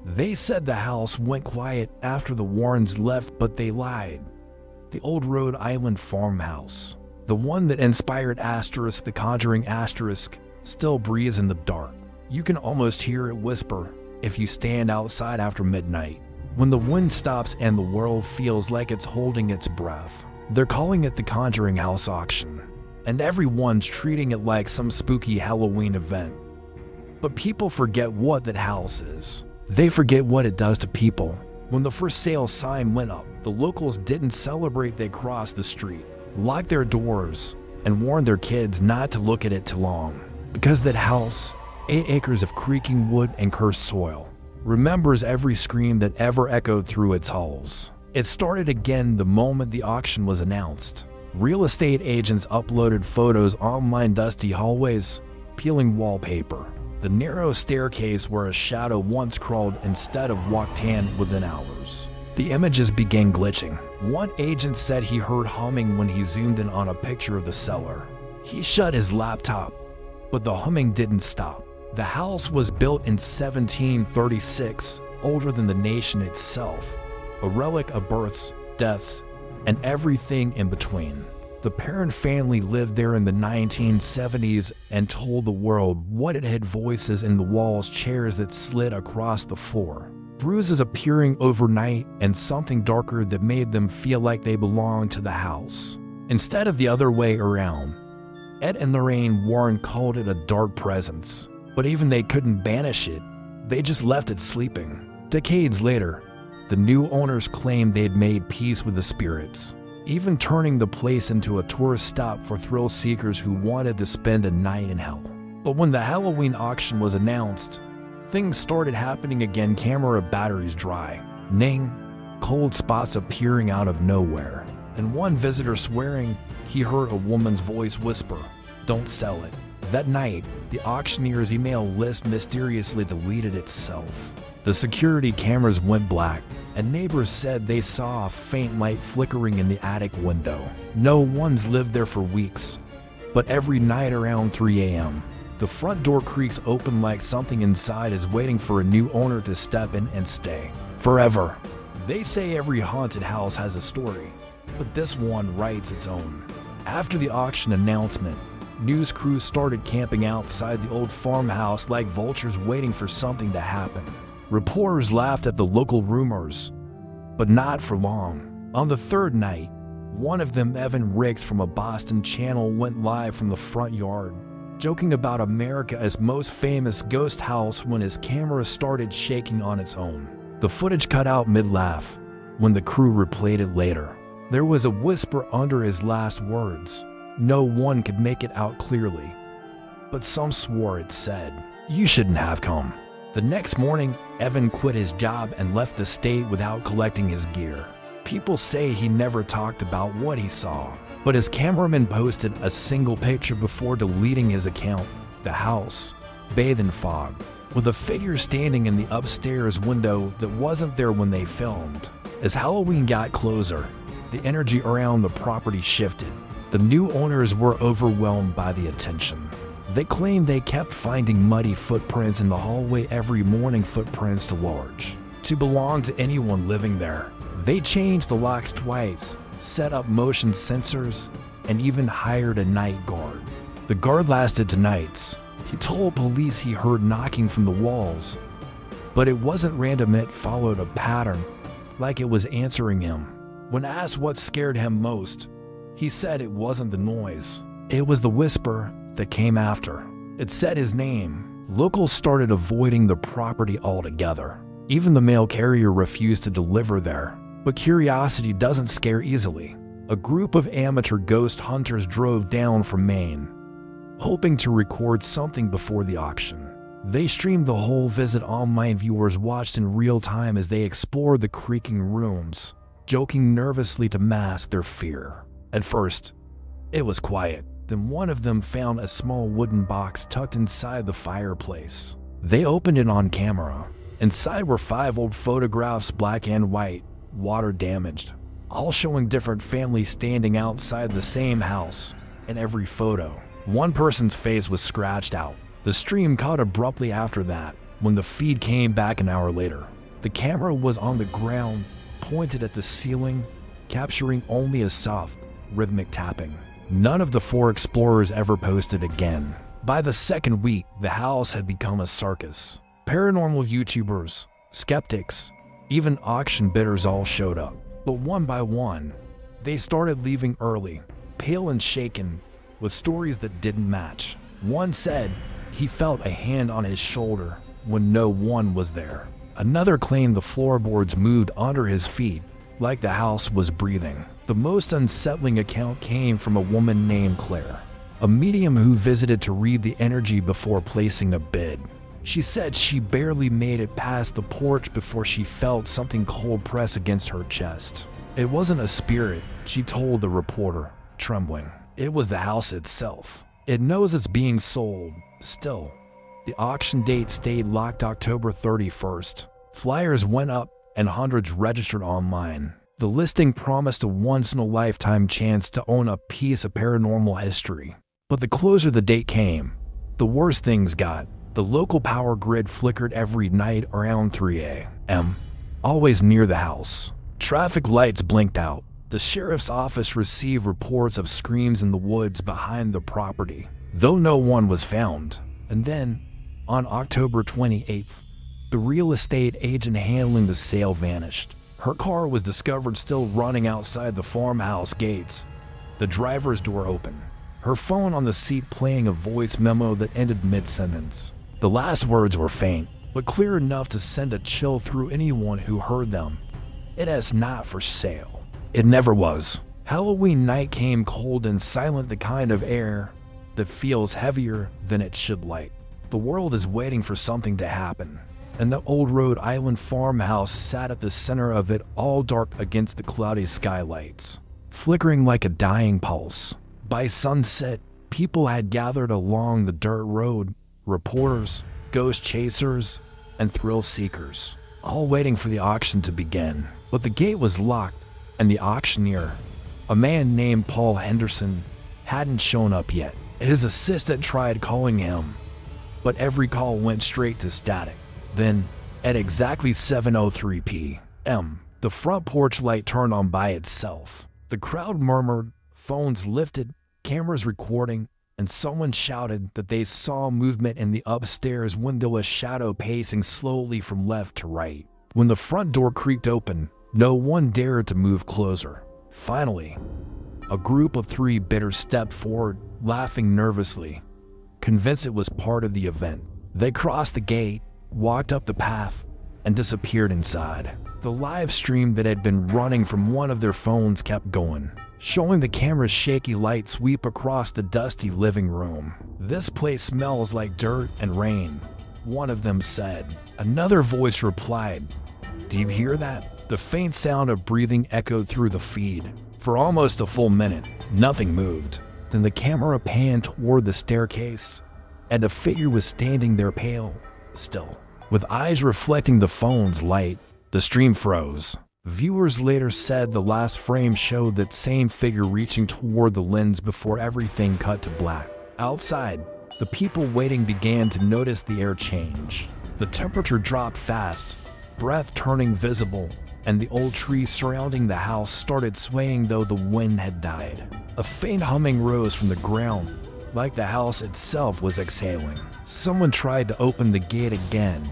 They said the house went quiet after the Warrens left, but they lied. The old Rhode Island farmhouse, the one that inspired the Conjuring still breathes in the dark. You can almost hear it whisper if you stand outside after midnight, when the wind stops and the world feels like it's holding its breath. They're calling it the Conjuring House auction, and everyone's treating it like some spooky Halloween event. But people forget what that house is. They forget what it does to people. When the for sale sign went up, the locals didn't celebrate. They crossed the street, locked their doors, and warned their kids not to look at it too long. Because that house, 8 acres of creaking wood and cursed soil, remembers every scream that ever echoed through its halls. It started again the moment the auction was announced. Real estate agents uploaded photos online, dusty hallways, peeling wallpaper, the narrow staircase where a shadow once crawled instead of walked in within hours. The images began glitching. One agent said he heard humming when he zoomed in on a picture of the cellar. He shut his laptop, but the humming didn't stop. The house was built in 1736, older than the nation itself, a relic of births, deaths, and everything in between. The parent family lived there in the 1970s and told the world what it had: voices in the walls, chairs that slid across the floor, bruises appearing overnight, and something darker that made them feel like they belonged to the house, instead of the other way around. Ed and Lorraine Warren called it a dark presence, but even they couldn't banish it. They just left it sleeping. Decades later, the new owners claimed they'd made peace with the spirits, even turning the place into a tourist stop for thrill seekers who wanted to spend a night in hell. But when the Halloween auction was announced, things started happening again. Camera batteries dry, ning, cold spots appearing out of nowhere, and one visitor swearing he heard a woman's voice whisper, "Don't sell it." That night, the auctioneer's email list mysteriously deleted itself. The security cameras went black, and neighbors said they saw a faint light flickering in the attic window. No one's lived there for weeks, but every night around 3 a.m., the front door creaks open like something inside is waiting for a new owner to step in and stay forever. They say every haunted house has a story, but this one writes its own. After the auction announcement, news crews started camping outside the old farmhouse like vultures waiting for something to happen. Reporters laughed at the local rumors, but not for long. On the third night, one of them, Evan Riggs from a Boston channel, went live from the front yard, joking about America's most famous ghost house when his camera started shaking on its own. The footage cut out mid-laugh. When the crew replayed it later, there was a whisper under his last words. No one could make it out clearly, but some swore it said, "You shouldn't have come." The next morning, Evan quit his job and left the state without collecting his gear. People say he never talked about what he saw, but his cameraman posted a single picture before deleting his account. The house, bathed in fog, with a figure standing in the upstairs window that wasn't there when they filmed. As Halloween got closer, the energy around the property shifted. The new owners were overwhelmed by the attention. They claimed they kept finding muddy footprints in the hallway every morning, footprints too large to belong to anyone living there. They changed the locks twice, set up motion sensors, and even hired a night guard. The guard lasted 2 nights. He told police he heard knocking from the walls, but it wasn't random. It followed a pattern, like it was answering him. When asked what scared him most, he said it wasn't the noise, it was the whisper that came after. It said his name. Locals started avoiding the property altogether. Even the mail carrier refused to deliver there. But curiosity doesn't scare easily. A group of amateur ghost hunters drove down from Maine, hoping to record something before the auction. They streamed the whole visit online. Viewers watched in real time as they explored the creaking rooms, joking nervously to mask their fear. At first, it was quiet. Then one of them found a small wooden box tucked inside the fireplace. They opened it on camera. Inside were 5 old photographs, black and white, water damaged, all showing different families standing outside the same house. In every photo, one person's face was scratched out. The stream cut abruptly after that. When the feed came back an hour later, the camera was on the ground, pointed at the ceiling, capturing only a soft, rhythmic tapping. None of the 4 explorers ever posted again. By the second week, the house had become a circus. Paranormal YouTubers, skeptics, even auction bidders all showed up. But one by one, they started leaving early, pale and shaken, with stories that didn't match. One said he felt a hand on his shoulder when no one was there. Another claimed the floorboards moved under his feet, like the house was breathing. The most unsettling account came from a woman named Claire, a medium who visited to read the energy before placing a bid. She said she barely made it past the porch before she felt something cold press against her chest. It wasn't a spirit, she told the reporter, trembling. It was the house itself. It knows it's being sold. Still, the auction date stayed locked October 31st. Flyers went up and hundreds registered online. The listing promised a once-in-a-lifetime chance to own a piece of paranormal history. But the closer the date came, the worse things got. The local power grid flickered every night around 3 a.m., always near the house. Traffic lights blinked out. The sheriff's office received reports of screams in the woods behind the property, though no one was found. And then, on October 28th, the real estate agent handling the sale vanished. Her car was discovered still running outside the farmhouse gates, the driver's door open, her phone on the seat playing a voice memo that ended mid-sentence. The last words were faint, but clear enough to send a chill through anyone who heard them. It is not for sale. It never was. Halloween night came cold and silent, the kind of air that feels heavier than it should like. The world is waiting for something to happen, and the old Rhode Island farmhouse sat at the center of it, all dark against the cloudy skylights, flickering like a dying pulse. By sunset, people had gathered along the dirt road, reporters, ghost chasers, and thrill seekers, all waiting for the auction to begin. But the gate was locked, and the auctioneer, a man named Paul Henderson, hadn't shown up yet. His assistant tried calling him, but every call went straight to static. Then, at exactly 7:03 p.m., the front porch light turned on by itself. The crowd murmured, phones lifted, cameras recording, and someone shouted that they saw movement in the upstairs window, a shadow pacing slowly from left to right. When the front door creaked open, no one dared to move closer. Finally, a group of 3 bidders stepped forward, laughing nervously, convinced it was part of the event. They crossed the gate, walked up the path, and disappeared inside. The live stream that had been running from one of their phones kept going, showing the camera's shaky light sweep across the dusty living room. "This place smells like dirt and rain," one of them said. Another voice replied, "Do you hear that?" The faint sound of breathing echoed through the feed. For almost a full minute, nothing moved. Then the camera panned toward the staircase, and a figure was standing there, pale, still, with eyes reflecting the phone's light. The stream froze. Viewers later said the last frame showed that same figure reaching toward the lens before everything cut to black. Outside, the people waiting began to notice the air change. The temperature dropped fast, breath turning visible, and the old trees surrounding the house started swaying though the wind had died. A faint humming rose from the ground, like the house itself was exhaling. Someone tried to open the gate again,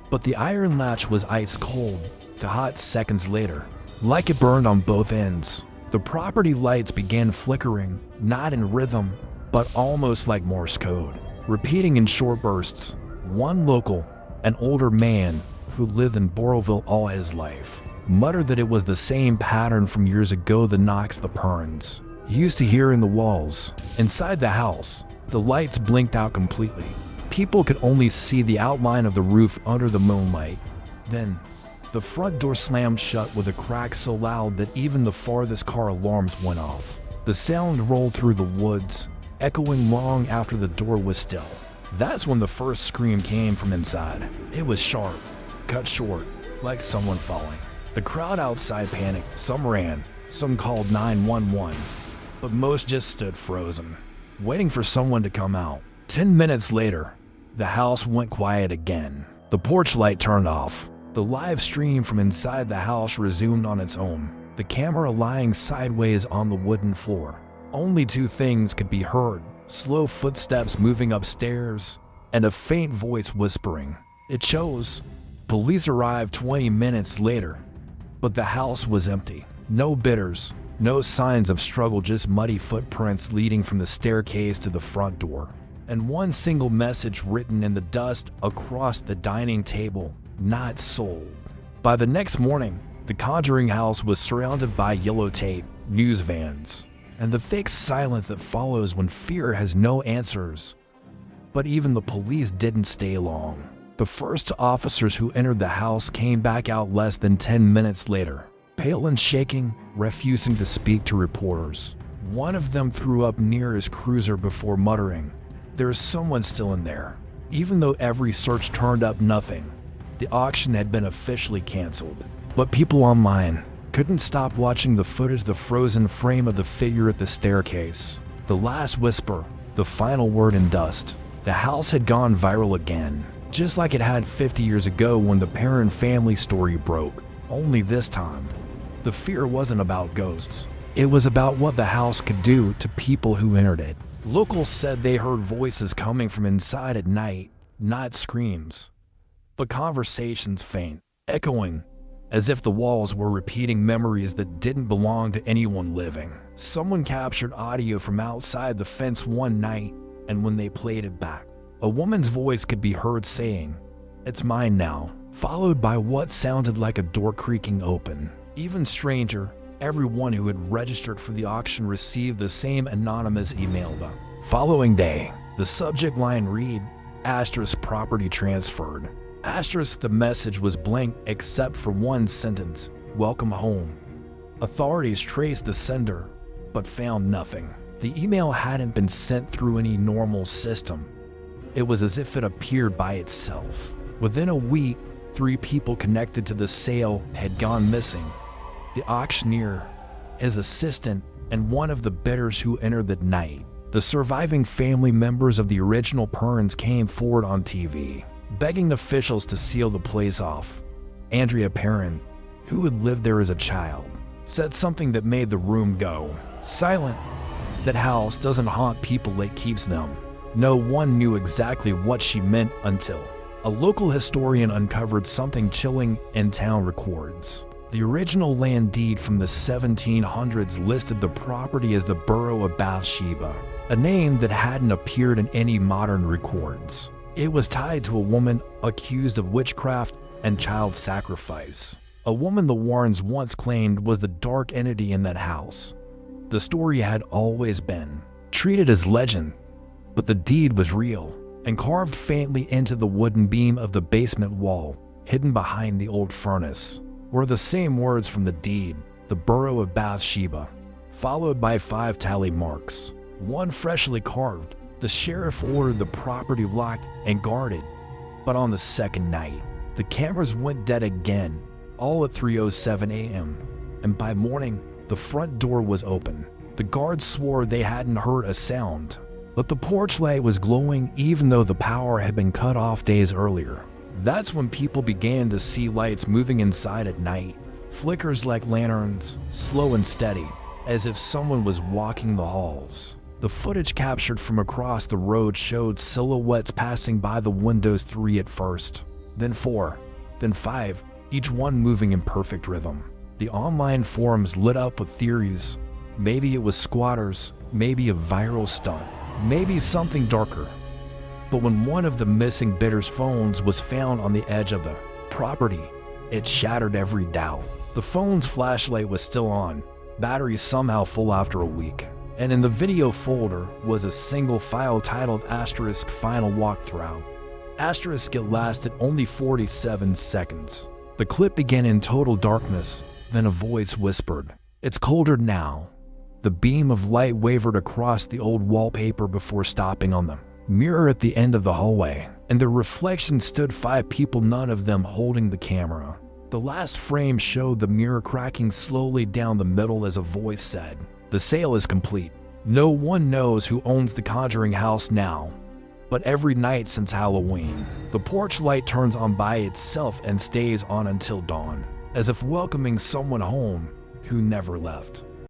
but the iron latch was ice cold to hot seconds later, like it burned on both ends. The property lights began flickering, not in rhythm, but almost like Morse code, repeating in short bursts. One local, an older man who lived in Boroville all his life, muttered that it was the same pattern from years ago, the knocks, the purns he used to hear in the walls. Inside the house, the lights blinked out completely. People could only see the outline of the roof under the moonlight. Then, the front door slammed shut with a crack so loud that even the farthest car alarms went off. The sound rolled through the woods, echoing long after the door was still. That's when the first scream came from inside. It was sharp, cut short, like someone falling. The crowd outside panicked. Some ran, some called 911, but most just stood frozen, waiting for someone to come out. 10 minutes later, the house went quiet again. The porch light turned off. The live stream from inside the house resumed on its own, the camera lying sideways on the wooden floor. Only two things could be heard: slow footsteps moving upstairs and a faint voice whispering. It shows. Police arrived 20 minutes later, but the house was empty. No bidders, no signs of struggle, just muddy footprints leading from the staircase to the front door. And one single message written in the dust across the dining table: not sold. By the next morning, the Conjuring House was surrounded by yellow tape, news vans, and the thick silence that follows when fear has no answers. But even the police didn't stay long. The first officers who entered the house came back out less than 10 minutes later, pale and shaking, refusing to speak to reporters. One of them threw up near his cruiser before muttering, "There's someone still in there." Even though every search turned up nothing, the auction had been officially canceled. But people online couldn't stop watching the footage, the frozen frame of the figure at the staircase, the last whisper, the final word in dust. The house had gone viral again, just like it had 50 years ago when the parent family story broke. Only this time, the fear wasn't about ghosts. It was about what the house could do to people who entered it. Locals said they heard voices coming from inside at night, not screams, but conversations faint, echoing, as if the walls were repeating memories that didn't belong to anyone living. Someone captured audio from outside the fence one night, and when they played it back, a woman's voice could be heard saying, "It's mine now," followed by what sounded like a door creaking open. Even stranger, everyone who had registered for the auction received the same anonymous email the following day. The subject line read, "Asterisk property transferred." Asterisk, the message was blank except for one sentence, "Welcome home." Authorities traced the sender, but found nothing. The email hadn't been sent through any normal system. It was as if it appeared by itself. Within a week, 3 people connected to the sale had gone missing: the auctioneer, his assistant, and one of the bidders who entered that night. The surviving family members of the original Perns came forward on TV, begging officials to seal the place off. Andrea Perrin, who had lived there as a child, said something that made the room go silent. That house doesn't haunt people, it keeps them. No one knew exactly what she meant until a local historian uncovered something chilling in town records. The original land deed from the 1700s listed the property as the Borough of Bathsheba, a name that hadn't appeared in any modern records. It was tied to a woman accused of witchcraft and child sacrifice, a woman the Warrens once claimed was the dark entity in that house. The story had always been treated as legend, but the deed was real, and carved faintly into the wooden beam of the basement wall, hidden behind the old furnace, were the same words from the deed, the Borough of Bathsheba, followed by 5 tally marks, one freshly carved. The sheriff ordered the property locked and guarded, but on the second night, the cameras went dead again, all at 3:07 a.m., and by morning, the front door was open. The guards swore they hadn't heard a sound, but the porch light was glowing even though the power had been cut off days earlier. That's when people began to see lights moving inside at night, flickers like lanterns, slow and steady, as if someone was walking the halls. The footage captured from across the road showed silhouettes passing by the windows, 3 at first, then 4, then 5, each one moving in perfect rhythm. The online forums lit up with theories. Maybe it was squatters, maybe a viral stunt, maybe something darker. But when one of the missing bidders' phones was found on the edge of the property, it shattered every doubt. The phone's flashlight was still on, battery somehow full after a week. And in the video folder was a single file titled Asterisk Final Walkthrough. Asterisk, it lasted only 47 seconds. The clip began in total darkness, then a voice whispered, "It's colder now." The beam of light wavered across the old wallpaper before stopping on the mirror at the end of the hallway, and the reflection stood 5 people, none of them holding the camera. The last frame showed the mirror cracking slowly down the middle as a voice said, "The sale is complete. No one knows who owns the Conjuring House now, But every night since Halloween, the porch light turns on by itself and stays on until dawn, as if welcoming someone home who never left.